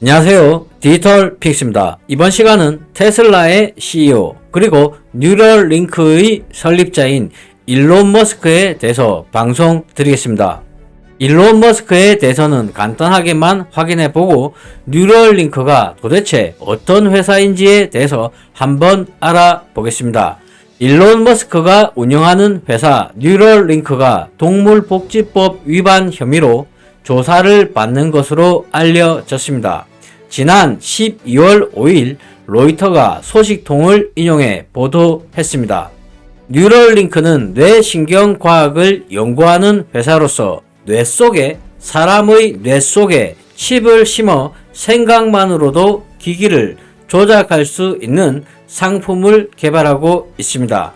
안녕하세요. 디지털 픽스입니다. 이번 시간은 테슬라의 CEO 그리고 뉴럴링크의 설립자인 일론 머스크에 대해서 방송 드리겠습니다. 일론 머스크에 대해서는 간단하게만 확인해보고 뉴럴링크가 도대체 어떤 회사인지에 대해서 한번 알아보겠습니다. 일론 머스크가 운영하는 회사 뉴럴링크가 동물복지법 위반 혐의로 조사를 받는 것으로 알려졌습니다. 지난 12월 5일 로이터가 소식통을 인용해 보도했습니다. 뉴럴링크는 뇌신경과학을 연구하는 회사로서 뇌 속에 사람의 뇌 속에 칩을 심어 생각만으로도 기기를 조작할 수 있는 상품을 개발하고 있습니다.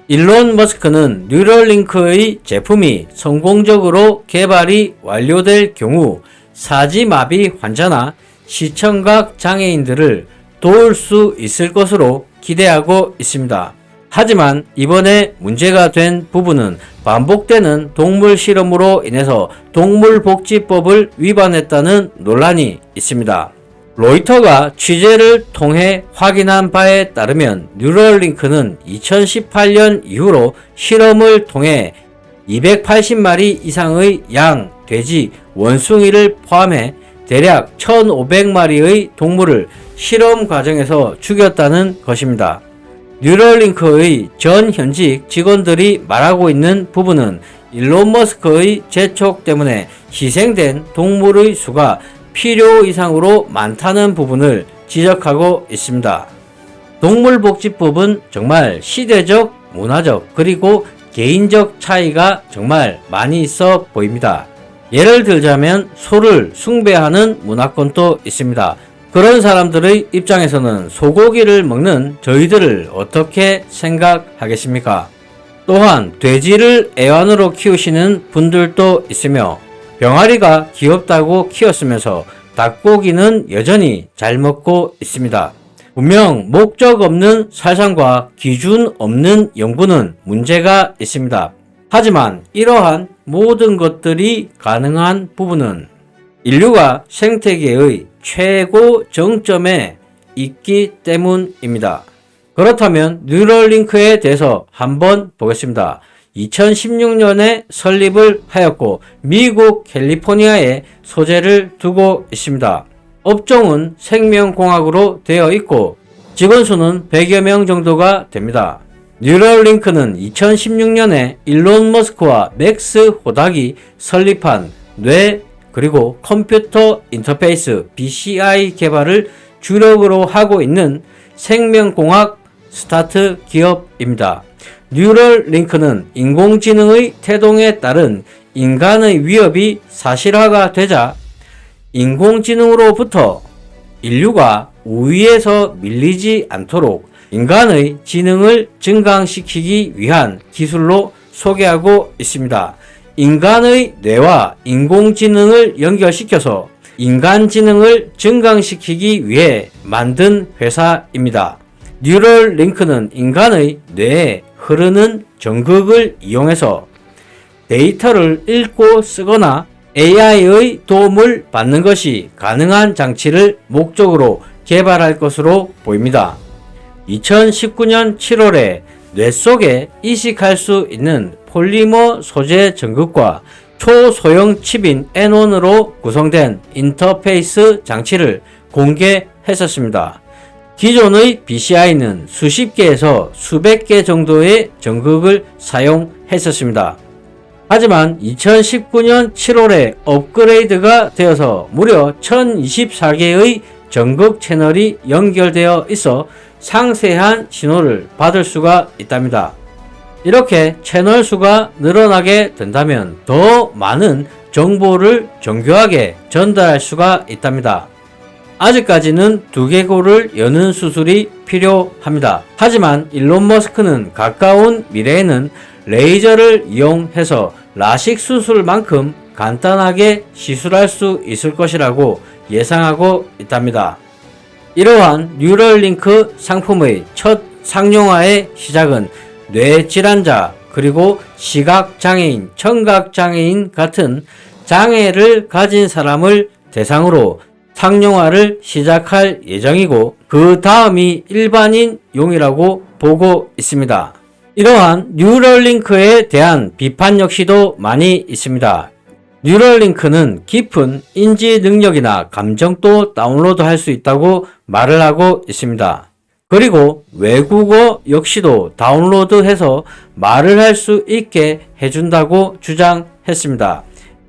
일론 머스크는 뉴럴링크의 제품이 성공적으로 개발이 완료될 경우 사지마비 환자나 시청각 장애인들을 도울 수 있을 것으로 기대하고 있습니다. 하지만 이번에 문제가 된 부분은 반복되는 동물 실험으로 인해서 동물복지법을 위반했다는 논란이 있습니다. 로이터가 취재를 통해 확인한 바에 따르면 뉴럴링크는 2018년 이후로 실험을 통해 280마리 이상의 양, 돼지, 원숭이를 포함해 대략 1,500마리의 동물을 실험 과정에서 죽였다는 것입니다. 뉴럴링크의 전 현직 직원들이 말하고 있는 부분은 일론 머스크의 재촉 때문에 희생된 동물의 수가 필요 이상으로 많다는 부분을 지적하고 있습니다. 동물복지법은 정말 시대적, 문화적, 그리고 개인적 차이가 정말 많이 있어 보입니다. 예를 들자면 소를 숭배하는 문화권도 있습니다. 그런 사람들의 입장에서는 소고기를 먹는 저희들을 어떻게 생각하겠습니까? 또한 돼지를 애완으로 키우시는 분들도 있으며 병아리가 귀엽다고 키웠으면서 닭고기는 여전히 잘 먹고 있습니다. 분명 목적 없는 살상과 기준 없는 연구는 문제가 있습니다. 하지만 이러한 모든 것들이 가능한 부분은 인류가 생태계의 최고 정점에 있기 때문입니다. 그렇다면 뉴럴링크에 대해서 한번 보겠습니다. 2016년에 설립을 하였고 미국 캘리포니아에 소재를 두고 있습니다. 업종은 생명공학으로 되어 있고 직원 수는 100여 명 정도가 됩니다. 뉴럴링크는 2016년에 일론 머스크와 맥스 호닥이 설립한 뇌 그리고 컴퓨터 인터페이스 BCI 개발을 주력으로 하고 있는 생명공학 스타트 기업입니다. 뉴럴링크는 인공지능의 태동에 따른 인간의 위협이 사실화가 되자 인공지능으로부터 인류가 우위에서 밀리지 않도록 인간의 지능을 증강시키기 위한 기술로 소개하고 있습니다. 인간의 뇌와 인공지능을 연결시켜서 인간 지능을 증강시키기 위해 만든 회사입니다. 뉴럴링크는 인간의 뇌에 흐르는 전극을 이용해서 데이터를 읽고 쓰거나 AI의 도움을 받는 것이 가능한 장치를 목적으로 개발할 것으로 보입니다. 2019년 7월에 뇌 속에 이식할 수 있는 폴리머 소재 전극과 초소형 칩인 N1으로 구성된 인터페이스 장치를 공개했었습니다. 기존의 BCI는 수십 개에서 수백 개 정도의 전극을 사용했었습니다. 하지만 2019년 7월에 업그레이드가 되어서 무려 1024개의 전극 채널이 연결되어 있어 상세한 신호를 받을 수가 있답니다. 이렇게 채널 수가 늘어나게 된다면 더 많은 정보를 정교하게 전달할 수가 있답니다. 아직까지는 두개골을 여는 수술이 필요합니다. 하지만 일론 머스크는 가까운 미래에는 레이저를 이용해서 라식 수술만큼 간단하게 시술할 수 있을 것이라고 예상하고 있답니다. 이러한 뉴럴링크 상품의 첫 상용화의 시작은 뇌질환자 그리고 시각장애인, 청각장애인 같은 장애를 가진 사람을 대상으로 상용화를 시작할 예정이고 그 다음이 일반인용이라고 보고 있습니다. 이러한 뉴럴링크에 대한 비판 역시도 많이 있습니다. 뉴럴링크는 깊은 인지 능력이나 감정도 다운로드할 수 있다고 말을 하고 있습니다. 그리고 외국어 역시도 다운로드해서 말을 할 수 있게 해준다고 주장했습니다.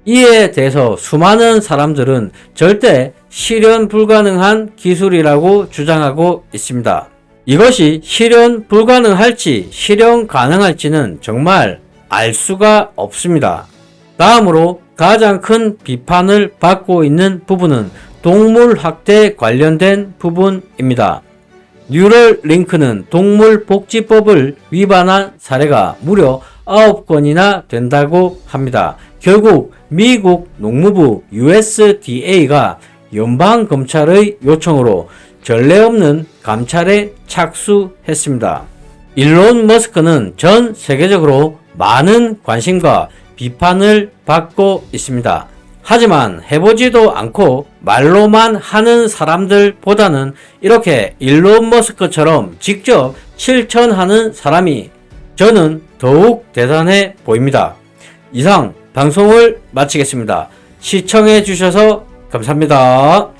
이에 대해서 수많은 사람들은 절대 실현 불가능한 기술이라고 주장하고 있습니다. 이것이 실현 불가능할지 실현 가능할지는 정말 알 수가 없습니다. 다음으로 가장 큰 비판을 받고 있는 부분은 동물학대 관련된 부분입니다. 뉴럴링크는 동물복지법을 위반한 사례가 무려 9건이나 된다고 합니다. 결국 미국 농무부 USDA가 연방검찰의 요청으로 전례 없는 감찰에 착수했습니다. 일론 머스크는 전 세계적으로 많은 관심과 비판을 받고 있습니다. 하지만 해보지도 않고 말로만 하는 사람들보다는 이렇게 일론 머스크처럼 직접 실천하는 사람이 저는 더욱 대단해 보입니다. 이상 방송을 마치겠습니다. 시청해 주셔서 감사합니다.